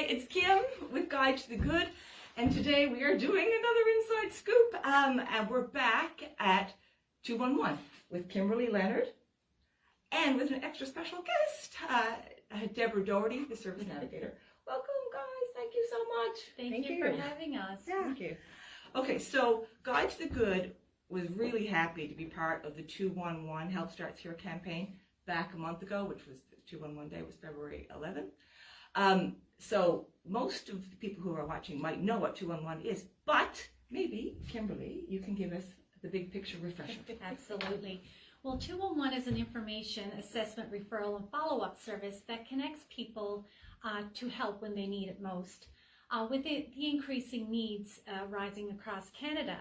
it's Kim with Guide to the Good, and today we are doing another Inside Scoop, and we're back at 211 with Kimberly Leonard, and with an extra special guest, Deborah Doherty, the Service Navigator. Welcome, guys. Thank you so much. Thank you for having us. Yeah. Thank you. Okay, so Guide to the Good was really happy to be part of the 211 Help Starts Here campaign back a month ago, which was 211 Day, was February 11th. So most of the people who are watching might know what 211 is, but maybe, Kimberly, you can give us the big picture refresher. Absolutely. Well, 211 is an information, assessment, referral, and follow-up service that connects people to help when they need it most. With the increasing needs rising across Canada,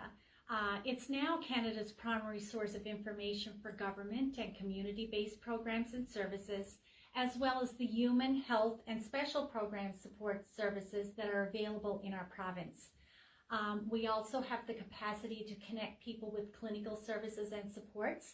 it's now Canada's primary source of information for government and community-based programs and services, as well as the human, health, and special program support services that are available in our province. We also have the capacity to connect people with clinical services and supports.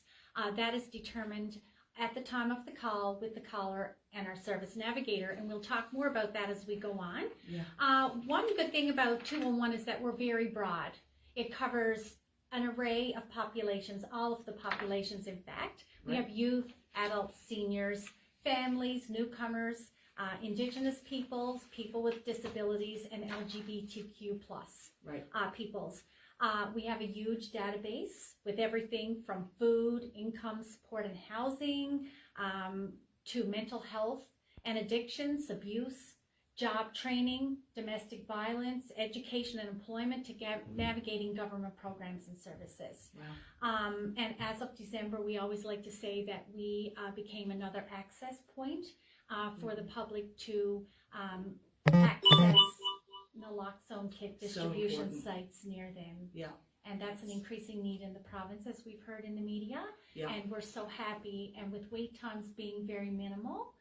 That is determined at the time of the call with the caller and our service navigator, and we'll talk more about that as we go on. Yeah. One good thing about 211 is that we're very broad. It covers an array of populations, all of the populations in fact. We have youth, adults, seniors, families, newcomers, Indigenous peoples, people with disabilities, and LGBTQ plus peoples. We have a huge database with everything from food, income, support and housing, to mental health and addictions, abuse, job training, domestic violence, education and employment, to navigating government programs and services. Wow. And as of December, we always like to say that we became another access point for the public to access naloxone kit distribution sites near them. Yeah. And that's an increasing need in the province, as we've heard in the media. Yeah. And we're so happy, and with wait times being very minimal,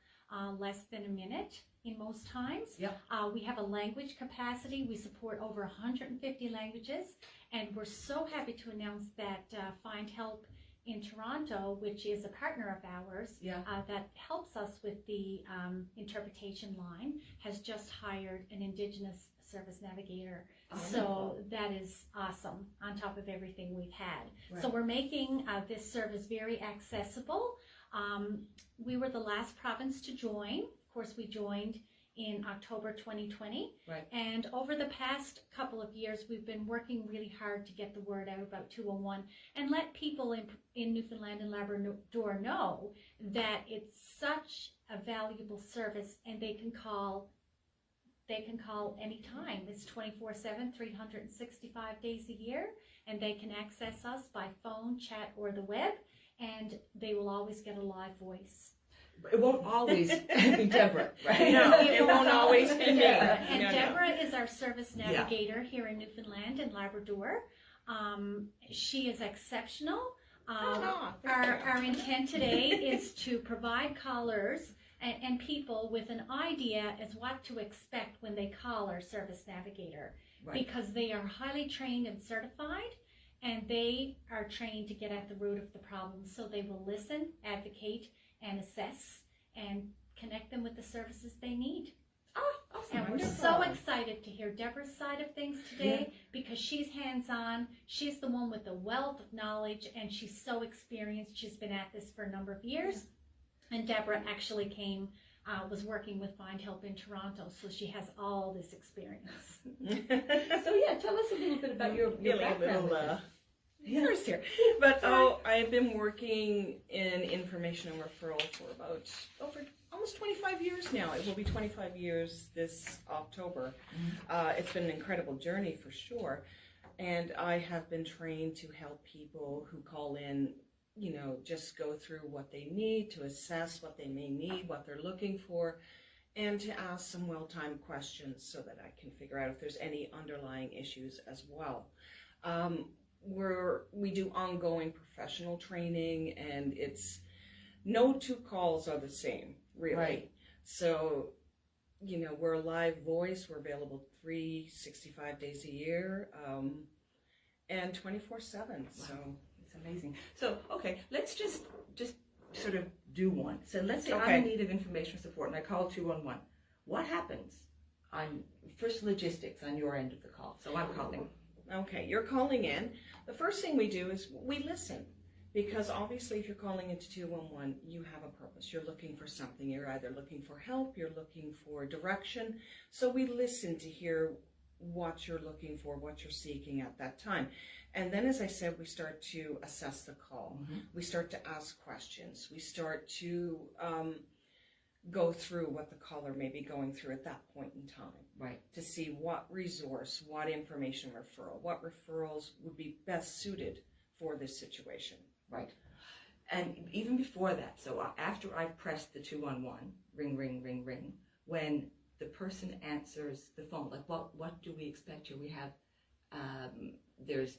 less than a minute in most times. Yep. We have a language capacity. We support over 150 languages, and we're so happy to announce that Find Help in Toronto, which is a partner of ours, that helps us with the interpretation line, has just hired an Indigenous service navigator. So that is awesome, on top of everything we've had. Right. So we're making this service very accessible. We were the last province to join. Of course, we joined in October 2020. Right. And over the past couple of years, we've been working really hard to get the word out about 211 and let people in Newfoundland and Labrador know that it's such a valuable service, and they can call anytime. It's 24/7, 365 days a year, and they can access us by phone, chat, or the web, and they will always get a live voice. It won't always be Deborah, right? No, it won't always be me. And Deborah is our service navigator here in Newfoundland and Labrador. She is exceptional. Our intent today is to provide callers and people with an idea as what to expect when they call our service navigator, because they are highly trained and certified, and they are trained to get at the root of the problem. So they will listen, advocate, and assess, and connect them with the services they need. Oh, awesome. And we're so excited to hear Deborah's side of things today, because she's hands-on. She's the one with the wealth of knowledge, and she's so experienced. She's been at this for a number of years. And Deborah actually was working with Find Help in Toronto, so she has all this experience. So tell us a little bit about your background. Years here. But I've been working in information and referral for about almost 25 years now. It will be 25 years this October. It's been an incredible journey for sure. And I have been trained to help people who call in, just go through what they need, to assess what they may need, what they're looking for, and to ask some well-timed questions so that I can figure out if there's any underlying issues as well. We do ongoing professional training, and it's no two calls are the same, really. Right. So, we're a live voice. We're available 365 days a year, and 24/7. Wow. So it's amazing. So, okay, let's just sort of do one. So let's say I'm in need of information support, and I call 211. What happens? first logistics on your end of the call. So I'm calling. Okay, you're calling in. The first thing we do is we listen. Because obviously if you're calling into 211, you have a purpose. You're looking for something. You're either looking for help, you're looking for direction. So we listen to hear what you're looking for, what you're seeking at that time. And then, as I said, we start to assess the call. Mm-hmm. We start to ask questions. We start to go through what the caller may be going through at that point in time. Right. To see what resource, what information referral, what referrals would be best suited for this situation. Right. And even before that, so after I've pressed the 211, ring, ring, ring, ring, when the person answers the phone, like what do we expect here? We have, there's,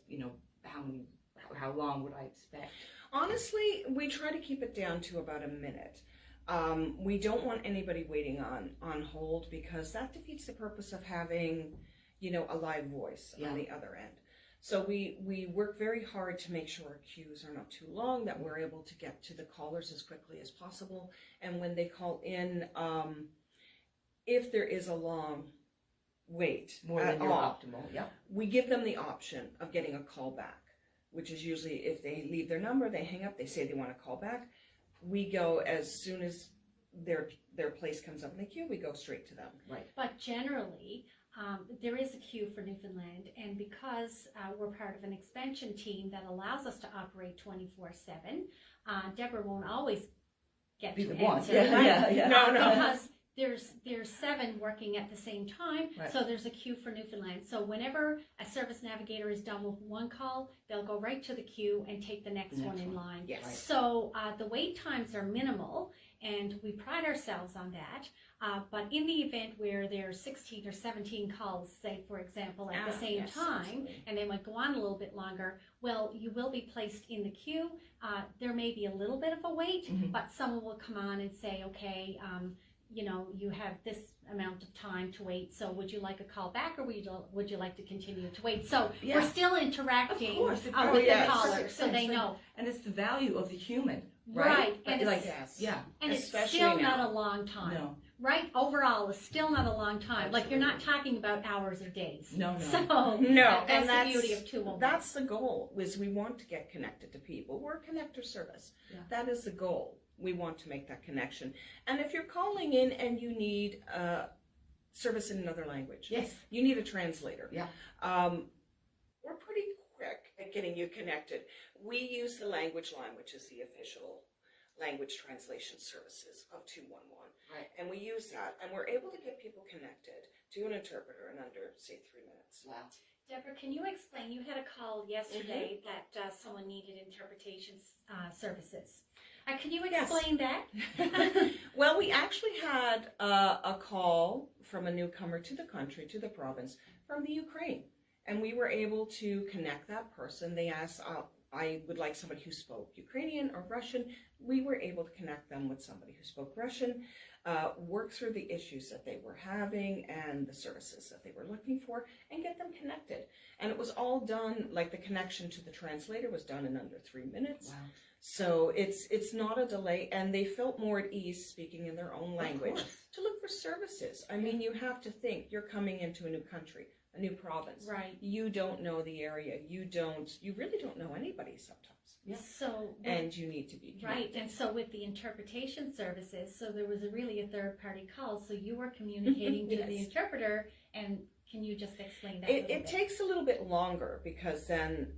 how long would I expect? Honestly, we try to keep it down to about a minute. We don't want anybody waiting on hold because that defeats the purpose of having, a live voice on the other end. So we work very hard to make sure our queues are not too long, that we're able to get to the callers as quickly as possible. And when they call in, if there is a long wait More than your optimal, yeah. we give them the option of getting a call back, which is usually if they leave their number, they hang up, they say they want to call back. We go as soon as their place comes up in the queue, we go straight to them. Right. But generally, there is a queue for Newfoundland, and because we're part of an expansion team that allows us to operate 24/7, Deborah won't always get Be to the one. answer. Yeah. No. Because there's 7 working at the same time, Right. so there's a queue for Newfoundland. So whenever a service navigator is done with one call, they'll go right to the queue and take the next one in line. Yes. Right. So the wait times are minimal, and we pride ourselves on that. But in the event where there's 16 or 17 calls, say for example, at the same yes, time, absolutely. and they might go on a little bit longer, well, you will be placed in the queue. There may be a little bit of a wait, Mhm. but someone will come on and say, okay, you have this amount of time to wait, so would you like a call back, or would you like to continue to wait? So Yeah. we're still interacting Of course. with yes. the caller, Perfect so they sense. know. And it's the value of the human, Right. right? And Like, yes. yeah. And Especially it's still now. not a long time. No. Right? Overall, it's still not a long time. Like, you're not talking about hours or days. No. So, No, that's and the beauty of 211. That's the goal, is we want to get connected to people. We're a connector service. Yeah. That is the goal. We want to make that connection. And if you're calling in and you need service in another language, Yes. you need a translator. Yeah. We're pretty quick at getting you connected. We use the language line, which is the official language translation services of 211. Right. And we use that, and we're able to get people connected to an interpreter in under, say, 3 minutes. Wow. Deborah, can you explain? You had a call yesterday that someone needed interpretation services. Can you Yes. explain that? Well, we actually had a call from a newcomer to the country, to the province, from the Ukraine. And we were able to connect that person. They asked, I would like somebody who spoke Ukrainian or Russian. We were able to connect them with somebody who spoke Russian, work through the issues that they were having and the services that they were looking for, and get them connected. And it was all done, like the connection to the translator was done in under 3 minutes. Wow. So it's not a delay, and they felt more at ease speaking in their own language course. to look for services. I mean, you have to think, you're coming into a new country, a new province. Right. You don't know the area. You really don't know anybody sometimes. Yeah. So, And you need to be connected. right, and so with the interpretation services, so there was really a third-party call, so you were communicating to the Yes. interpreter, and can you just explain that a little It bit? takes a little bit longer because then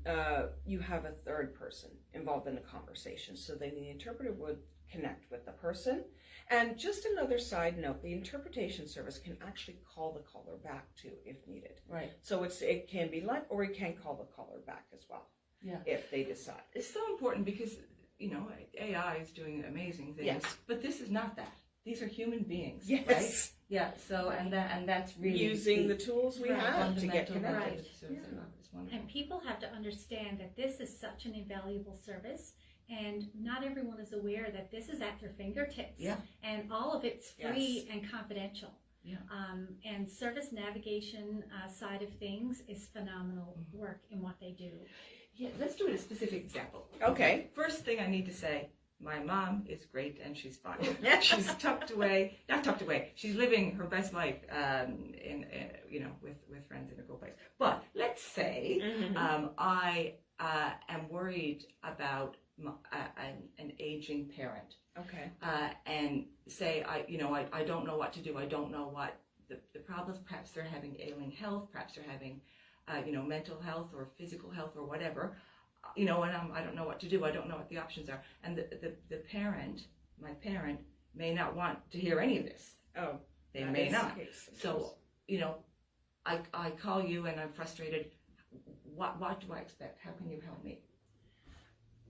you have a third person involved in the conversation. So then the interpreter would connect with the person. And just another side note, the interpretation service can actually call the caller back too if needed. Right. So it can be live, or it can call the caller back as well. Yeah. If they decide. It's so important because, AI is doing amazing things. Yes. But this is not that. These are human beings. Yes. Right? Yeah. So, and that's really Using the tools we have to get fundamental connected. right. Right. So it's wonderful. And people have to understand that this is such an invaluable service, and not everyone is aware that this is at their fingertips. Yeah. And all of it's free Yes. and confidential. Yeah. And service navigation side of things is phenomenal work in what they do. Yeah, let's do a specific example. Okay. First thing I need to say, my mom is great and she's fine. She's not tucked away. She's living her best life, with friends in a cool place. But let's say I am worried about an aging parent. Okay. And say I don't know what to do. I don't know what the problems. Perhaps they're having ailing health. Perhaps they're having mental health or physical health or whatever. And I don't know what to do. I don't know what the options are. And the parent, my parent, may not want to hear any of this. Oh, they may not. So I call you and I'm frustrated. What do I expect? How can you help me?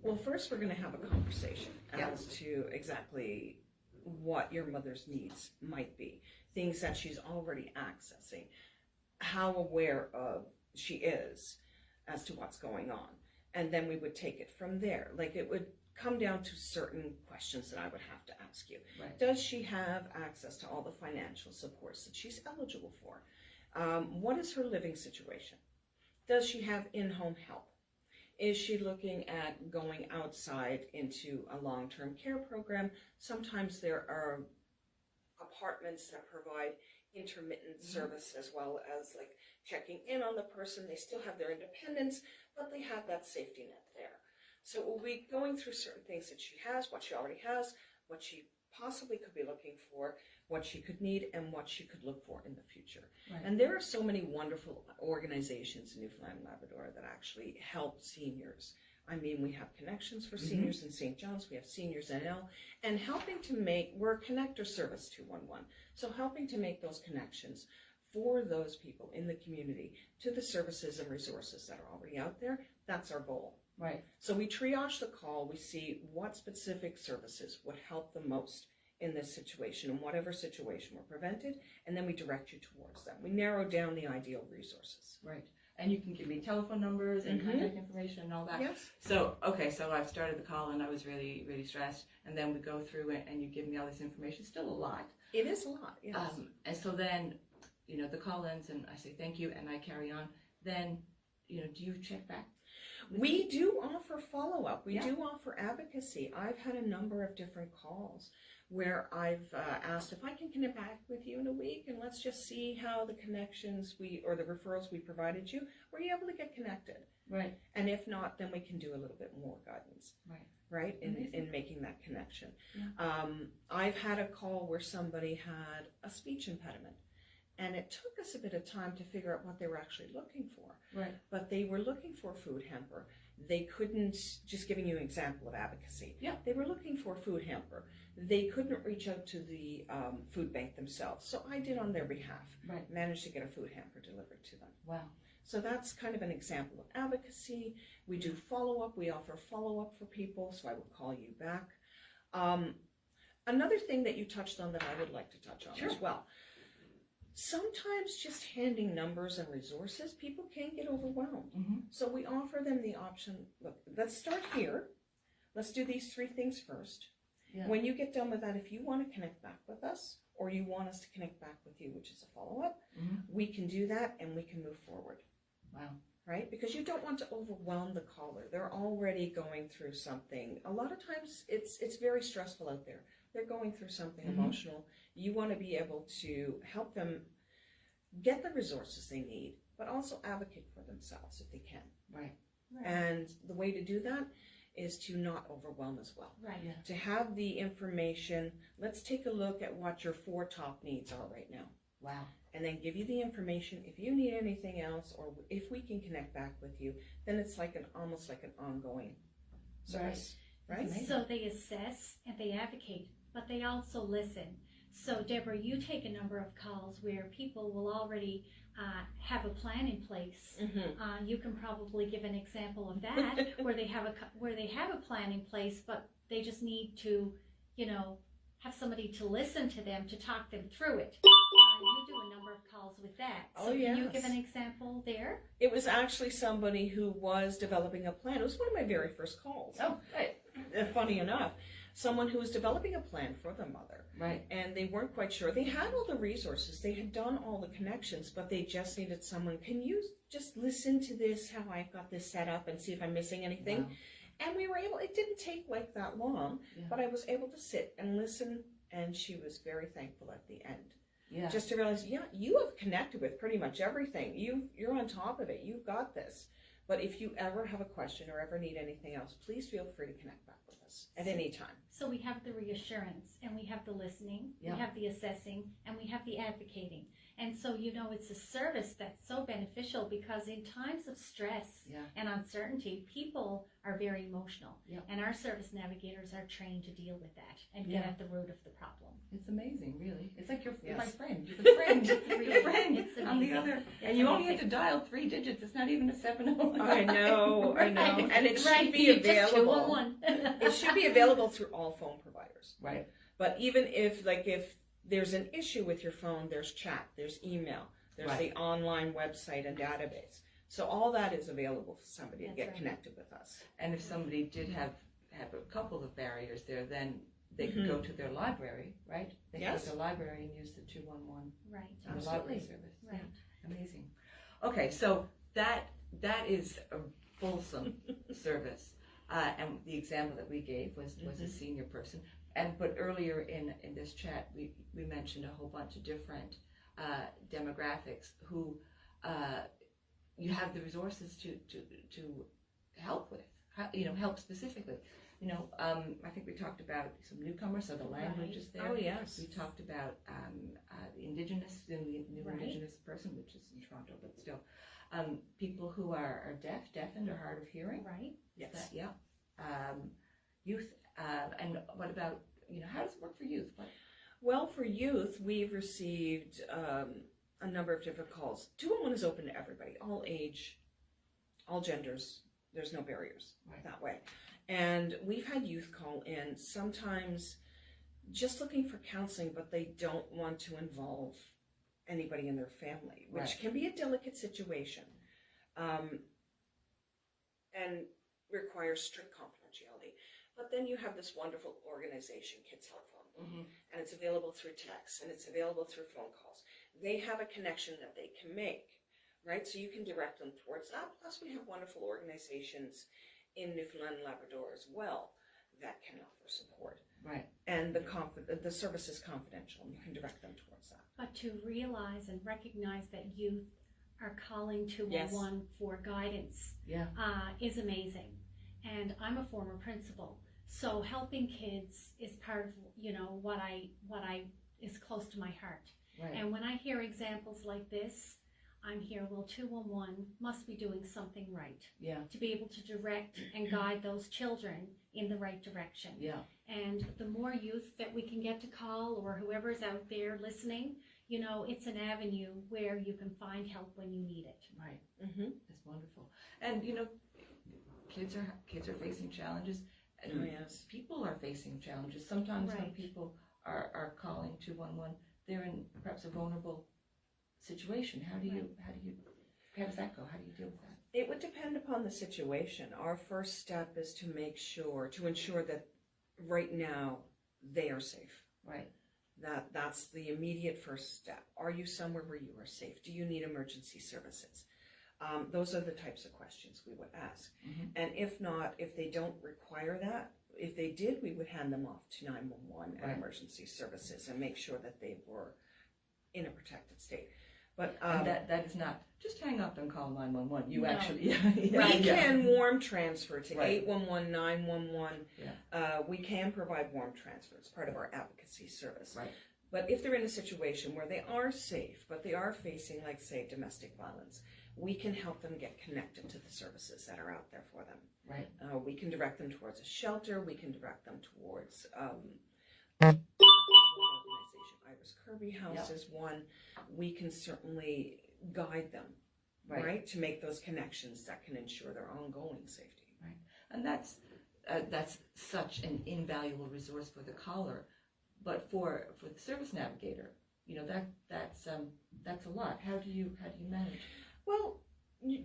Well, first we're going to have a conversation as to exactly what your mother's needs might be, things that she's already accessing, how aware of she is as to what's going on. And then we would take it from there. Like, it would come down to certain questions that I would have to ask you. Right. Does she have access to all the financial supports that she's eligible for? What is her living situation? Does she have in-home help? Is she looking at going outside into a long-term care program? Sometimes there are apartments that provide intermittent service as well as like checking in on the person. They still have their independence, but they have that safety net there. So we'll be going through certain things that she has, what she already has, what she possibly could be looking for, what she could need, and what she could look for in the future. Right. And there are so many wonderful organizations in Newfoundland and Labrador that actually help seniors. I mean, we have connections for seniors in St. John's, we have Seniors NL, and helping to make, we're a connector service 211, so helping to make those connections for those people in the community to the services and resources that are already out there. That's our goal. Right. So we triage the call, we see what specific services would help the most in this situation, and whatever situation were prevented, and then we direct you towards them. We narrow down the ideal resources. Right. And you can give me telephone numbers and contact information and all that. Yes. So I've started the call and I was really, really stressed. And then we go through it and you give me all this information. Still a lot. It is a lot, yes. And so then, the call ends and I say thank you and I carry on. Then, do you check back? We do offer follow-up. We Yeah. do offer advocacy. I've had a number of different calls where I've asked if I can connect back with you in a week and let's just see how the connections or the referrals we provided you, were you able to get connected? Right. And if not, then we can do a little bit more guidance. Right, in making that connection. Yeah. I've had a call where somebody had a speech impediment, and it took us a bit of time to figure out what they were actually looking for. Right. But they were looking for a food hamper. They couldn't, just giving you an example of advocacy. Yeah. They were looking for a food hamper. They couldn't reach out to the food bank themselves, so I did on their behalf. Right. Managed to get a food hamper delivered to them. Wow. So that's kind of an example of advocacy. We do follow-up. We offer follow-up for people, so I will call you back. Another thing that you touched on that I would like to touch on as well. Sometimes just handing numbers and resources, people can get overwhelmed. So we offer them the option, look, let's start here. Let's do these 3 things first. Yeah. When you get done with that, if you want to connect back with us, or you want us to connect back with you, which is a follow-up, we can do that and we can move forward. Wow. Right? Because you don't want to overwhelm the caller. They're already going through something. A lot of times it's very stressful out there. They're going through something emotional. You want to be able to help them get the resources they need, but also advocate for themselves if they can. Right. And the way to do that is to not overwhelm as well. Right. Yeah. To have the information, let's take a look at what your 4 top needs are right now. Wow. And then give you the information. If you need anything else, or if we can connect back with you, then it's like almost like an ongoing service. Right? So they assess and they advocate, but they also listen. So Deborah, you take a number of calls where people will already have a plan in place. You can probably give an example of that, where they have a plan in place, but they just need to, have somebody to listen to them, to talk them through it. You do a number of calls with that. So can you give an example there? It was actually somebody who was developing a plan. It was one of my very first calls. Oh, right. Funny enough. Someone who was developing a plan for their mother. Right. And they weren't quite sure. They had all the resources. They had done all the connections, but they just needed someone. Can you just listen to this, how I've got this set up, and see if I'm missing anything? Wow. And we were able, it didn't take like that long, Yeah. but I was able to sit and listen, and she was very thankful at the end. Yeah. Just to realize, yeah, you have connected with pretty much everything. You're on top of it. You've got this. But if you ever have a question or ever need anything else, please feel free to connect back with us at any time. So we have the reassurance, and we have the listening, Yeah. we have the assessing, and we have the advocating. And so, it's a service that's so beneficial, because in times of stress Yeah. and uncertainty, people are very emotional. Yeah. And our service navigators are trained to deal with that and get Yeah. at the root of the problem. It's amazing, really. It's like you're Yes. my friend. You're the friend. It's Your really- friend it's on the amazing. other. It's And you only have amazing. to dial 3 digits. It's not even a 7-0. I know. And it should Right, be just available. 211. It should be available through all phone providers. Right. But even if there's an issue with your phone, there's chat, there's email, there's Right. the online website and database. So all that is available for somebody to That's get right. connected with us. And if somebody did have a couple of barriers there, then they could go to their library, right? They could go Yes. to the library and use the 211 Right, on the library Absolutely. service. right. Yeah. Amazing. Okay, so that is a fulsome service. And the example that we gave was a senior person. But earlier in this chat, we mentioned a whole bunch of different demographics who you have the resources to help with, help specifically. I think we talked about some newcomers, so the language is there. Oh, yes. We talked about the indigenous, the new Right. indigenous person, which is in Toronto, but still. People who are deafened or hard of hearing. Right. Yes. Yeah. Youth. And what about, how does it work for youth? Well, for youth, we've received a number of different calls. 211 is open to everybody, all age, all genders. There's no barriers that way. And we've had youth call in, sometimes just looking for counseling, but they don't want to involve anybody in their family, which can be a delicate situation and requires strict confidentiality. But then you have this wonderful organization, Kids Help Phone, and it's available through text, and it's available through phone calls. They have a connection that they can make, right? So you can direct them towards that. Plus, we have wonderful organizations in Newfoundland and Labrador as well that can offer support. Right. And the service is confidential, and you can direct them towards that. But to realize and recognize that youth are calling 211 for guidance Yeah. is amazing. And I'm a former principal, so helping kids is part of what I is close to my heart. Right. And when I hear examples like this, I'm here. Well, 211 must be doing something right Yeah. to be able to direct and guide those children in the right direction. Yeah. And the more youth that we can get to call, or whoever's out there listening, it's an avenue where you can find help when you need it. Right. Mm-hmm. That's wonderful. And kids are facing challenges, and Oh, yes. people are facing challenges. Sometimes when Right. people are calling 211, they're in perhaps a vulnerable situation. How does that go? How do you deal with that? It would depend upon the situation. Our first step is to ensure that right now they are safe. Right. That's the immediate first step. Are you somewhere where you are safe? Do you need emergency services? Those are the types of questions we would ask. Mm-hmm. And if not, if they don't require that, if they did, we would hand them off to 911 and Right. emergency services and make sure that they were in a protected state. But And that is not just hang up and call 911. You No. actually, we can warm transfer to Right. 811, 911. Yeah. We can provide warm transfer. It's part of our advocacy service. Right. But if they're in a situation where they are safe, but they are facing, like, say, domestic violence, we can help them get connected to the services that are out there for them. Right. We can direct them towards a shelter. We can direct them towards one organization. Iris Kirby House is one. We can certainly guide them, right, to make those connections that can ensure their ongoing safety. Right. And that's such an invaluable resource for the caller, but for the service navigator, that's a lot. How do you manage? Well,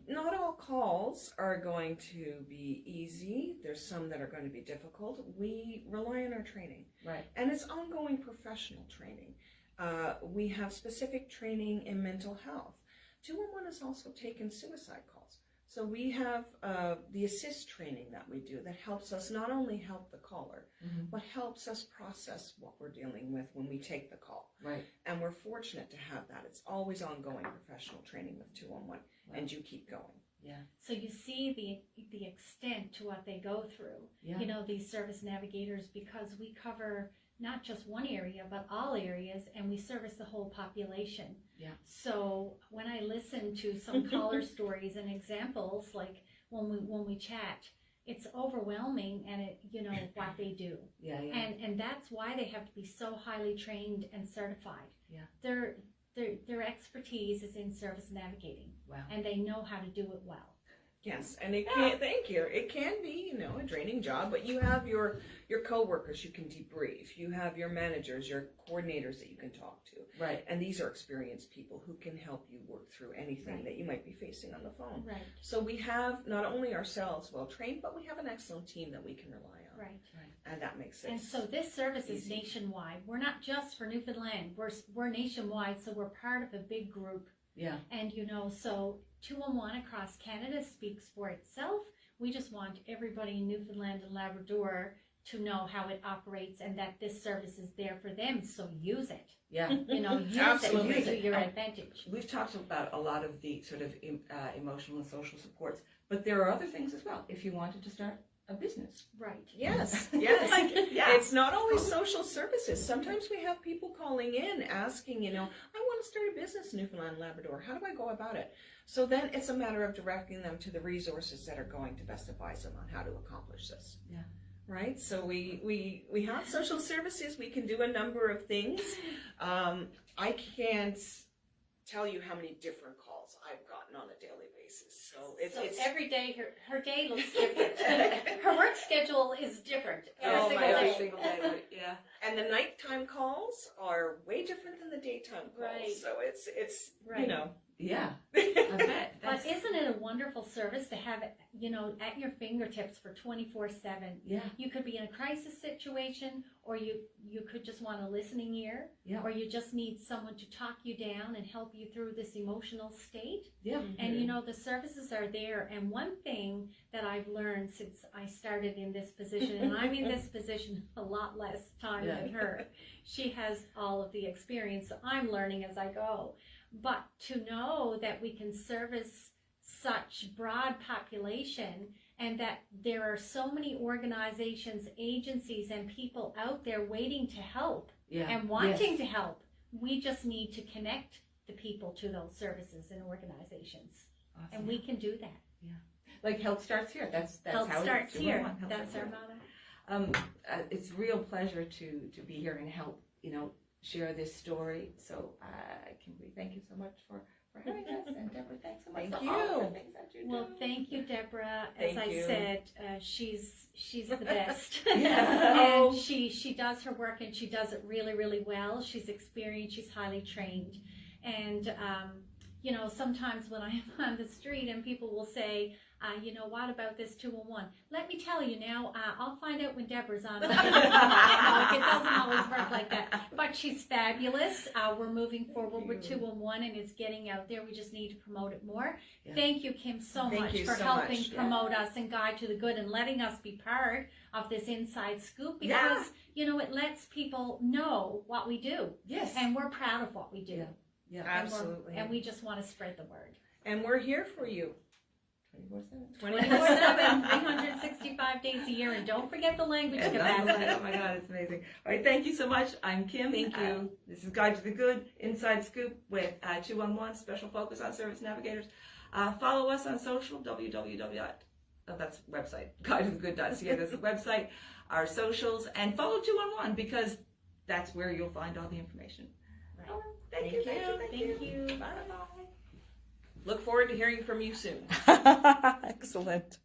not all calls are going to be easy. There's some that are going to be difficult. We rely on our training. Right. And it's ongoing professional training. We have specific training in mental health. 211 has also taken suicide calls. So we have the assist training that we do that helps us not only help the caller, but helps us process what we're dealing with when we take the call. Right. And we're fortunate to have that. It's always ongoing professional training with 211, and you keep going. Yeah. So you see the extent to what they go through. Yeah. You know, these service navigators, because we cover not just one area, but all areas, and we service the whole population. Yeah. So when I listen to some caller stories and examples, like when we chat, it's overwhelming, and it, you know, what they do. Yeah. Yeah. And that's why they have to be so highly trained and certified. Yeah. Their expertise is in service navigating. Wow. And they know how to do it well. Yes, and it can, thank you. It can be, you know, a draining job, but you have your coworkers you can debrief. You have your managers, your coordinators that you can talk to. Right. And these are experienced people who can help you work through anything that you might be facing on the phone. Right. So we have not only ourselves well trained, but we have an excellent team that we can rely on. Right. And that makes it And so this service is easy. nationwide. We're not just for Newfoundland. We're nationwide, so we're part of a big group. Yeah. And you know, so 211 across Canada speaks for itself. We just want everybody in Newfoundland and Labrador to know how it operates and that this service is there for them. So use it. Yeah. You know, use Absolutely. it to your advantage. We've talked about a lot of the sort of emotional and social supports, but there are other things as well. If you wanted to start a business. Right. Yes. Like, yeah. It's not always social services. Sometimes we have people calling in asking, you know, I want to start a business in Newfoundland and Labrador. How do I go about it? So then it's a matter of directing them to the resources that are going to best advise them on how to accomplish this. Yeah. Right? So we have social services. We can do a number of things. I can't tell you how many different calls I've gotten on a daily basis. So it's every day her day looks different. Her work schedule is different Oh, every my single gosh. day. single day. Yeah. and the nighttime calls are way different than the daytime calls. Right. So it's Right. you know. Yeah. I bet. But isn't it a wonderful service to have it, you know, at your fingertips for 24/7? Yeah. You could be in a crisis situation, or you could just want a listening ear, Yeah. or you just need someone to talk you down and help you through this emotional state. Yeah. And you know, the services are there. And one thing that I've learned since I started in this position, and I'm in this position a lot less time than her. She has all of the experience, so I'm learning as I go. But to know that we can service such broad population, and that there are so many organizations, agencies, and people out there waiting to help Yeah. and wanting to help, we just need to connect the people to those services and organizations. Awesome. And we can do that. Like help starts here. That's Help how starts it's here. Help That's starts our here. motto. It's a real pleasure to be here and help, you know, share this story. So, Kimberly, thank you so much for having us. And Deborah, thanks so much Thank for you. all the things that you do. Well, thank you, Deborah. As Thank I you. said, she's the best. Yeah. And she does her work, and she does it really, really well. She's experienced. She's highly trained. And, you know, sometimes when I'm on the street and people will say, you know, what about this 211? Let me tell you now, I'll find out when Deborah's on. It doesn't always work like that. But she's fabulous. We're moving forward with 211, and it's getting out there. We just need to promote it more. Yeah. Thank you, Kim, so Thank much you for so helping much. promote us and guide to the good, and letting us be part of this inside scoop, because, Yeah. you know, it lets people know what we do. Yes. And we're proud of what we do. Yeah. Absolutely. And we just want to spread the word. And we're here for you. 24/7. 24/7, 365 days a year, and don't forget the language Oh capacity. my God, it's amazing. All right, thank you so much. I'm Kim. Thank you. This is Guide to the Good, Inside Scoop with 211, special focus on Service Navigators. Follow us on social, that's website, guidetothegood.ca. That's the website, our socials, and follow 211 because that's where you'll find all the information. Right. All right, thank you. Thank you. Bye. Look forward to hearing from you soon. Excellent.